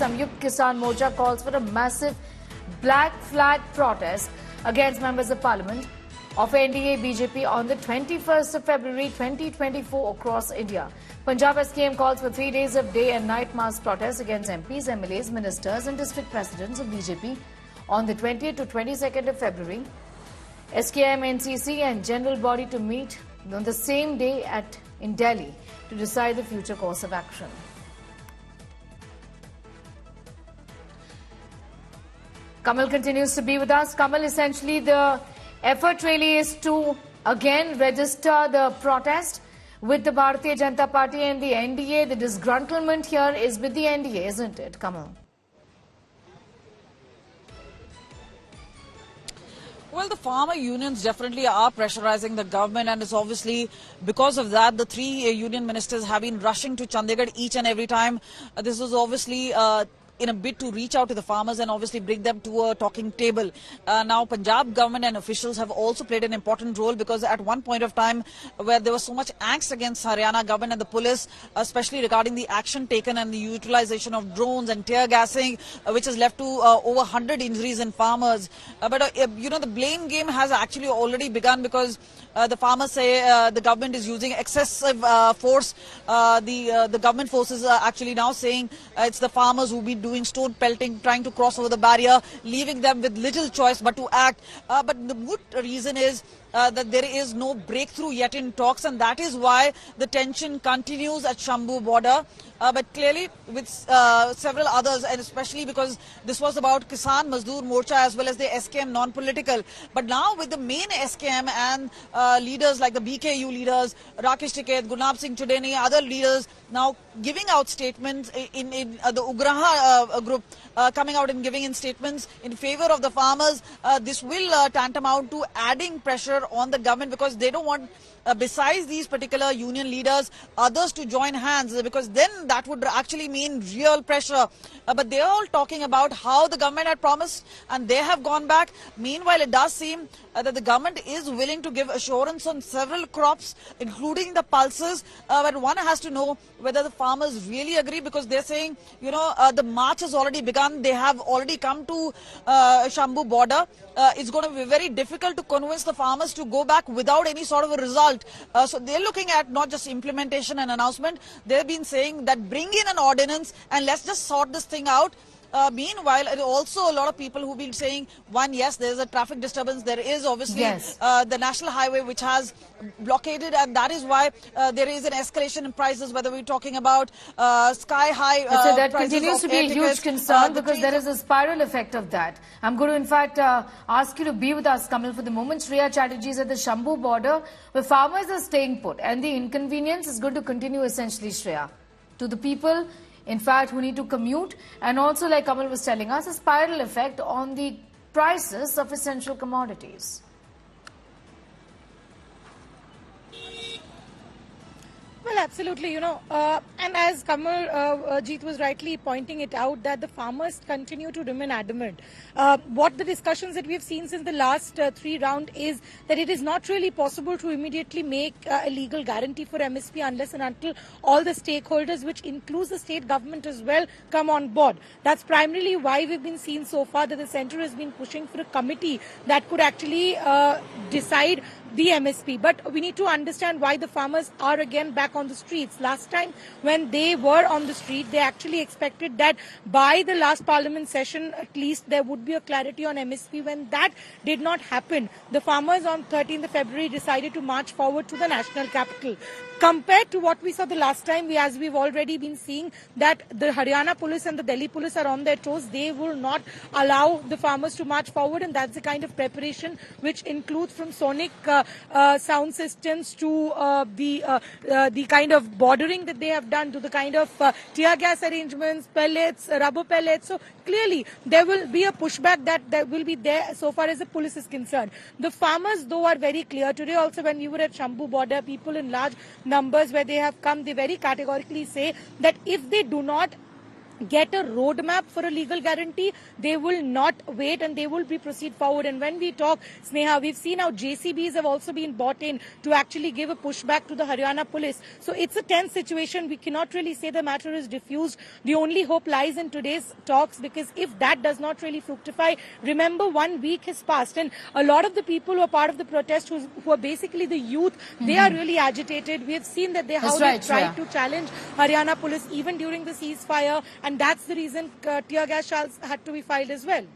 Samyukt Kisan Morcha calls for a massive black flag protest against members of parliament of NDA BJP on the 21st of February 2024 across India. Punjab SKM calls for 3 days of day and night mass protests against MPs, MLAs, ministers and district presidents of BJP on the 20th to 22nd of February. SKM, NCC and general body to meet on the same day in Delhi to decide the future course of action. Kamal continues to be with us. Kamal, essentially the effort really is to again register the protest with the Bharatiya Janata Party and the NDA. The disgruntlement here is with the NDA, isn't it, Kamal? Well, the farmer unions definitely are pressurizing the government, and it's obviously because of that the three union ministers have been rushing to Chandigarh each and every time. This was obviously in a bid to reach out to the farmers and obviously bring them to a talking table. Now, Punjab government and officials have also played an important role, because at one point of time where there was so much angst against Haryana government and the police, especially regarding the action taken and the utilization of drones and tear gassing, which has led to over 100 injuries in farmers. But the blame game has actually already begun, because the farmers say the government is using excessive force. The government forces are actually now saying it's the farmers who've been doing stone pelting, trying to cross over the barrier, leaving them with little choice but to act. But the good reason is that there is no breakthrough yet in talks, and that is why the tension continues at Shambhu border. But clearly with several others, and especially because this was about Kisan Mazdoor Morcha as well as the SKM non-political. But now with the main SKM and leaders like the BKU leaders, Rakesh Tiket, Gurnab Singh Chudeni, other leaders now giving out statements in the Ugraha group coming out and giving in statements in favor of the farmers. This will tantamount to adding pressure on the government, because they don't want besides these particular union leaders, others to join hands, because then that would actually mean real pressure. But they are all talking about how the government had promised and they have gone back. Meanwhile, it does seem that the government is willing to give assurance on several crops, including the pulses. But one has to know whether the farmers really agree, because they're saying, the march has already begun. They have already come to Shambhu border. It's going to be very difficult to convince the farmers to go back without any sort of a result. So they're looking at not just implementation and announcement. They've been saying that bring in an ordinance and let's just sort this thing out. Meanwhile, also a lot of people who've been saying, one, yes, there's a traffic disturbance. There is obviously the national highway which has blockaded, and that is why there is an escalation in prices, whether we're talking about sky high so that continues to be a huge concern, because there is a spiral effect of that. I'm going to in fact ask you to be with us, Kamal, for the moment. Shreya Chatterjee is at the Shambhu border where farmers are staying put, and the inconvenience is going to continue essentially, Shreya, to the people in fact who need to commute, and also, like Kamal was telling us, a spiral effect on the prices of essential commodities. Well, absolutely, and as Kamal Jeet was rightly pointing it out, that the farmers continue to remain adamant. What the discussions that we have seen since the last three rounds is that it is not really possible to immediately make a legal guarantee for MSP unless and until all the stakeholders, which includes the state government as well, come on board. That's primarily why we've been seeing so far that the centre has been pushing for a committee that could actually decide the MSP. But we need to understand why the farmers are again back on the streets. Last time when they were on the street, they actually expected that by the last parliament session at least there would be a clarity on MSP. When that did not happen, the farmers on 13th of February decided to march forward to the national capital. Compared to what we saw the last time, as we've already been seeing that the Haryana police and the Delhi police are on their toes. They will not allow the farmers to march forward, and that's the kind of preparation which includes from sonic sound systems to the kind of bordering that they have done, to the kind of tear gas arrangements, pellets, rubber pellets. So clearly there will be a pushback that will be there so far as the police is concerned. The farmers, though, are very clear. Today also when we were at Shambhu border, people in large numbers where they have come, they very categorically say that if they do not get a roadmap for a legal guarantee, they will not wait and they will proceed forward. And when we talk, Sneha, we've seen how JCBs have also been bought in to actually give a pushback to the Haryana police. So it's a tense situation. We cannot really say the matter is diffused. The only hope lies in today's talks, because if that does not really fructify, remember 1 week has passed and a lot of the people who are part of the protest, who are basically the youth, they are really agitated. We have seen that how they tried to challenge Haryana police even during the ceasefire, and that's the reason tear gas shells had to be filed as well.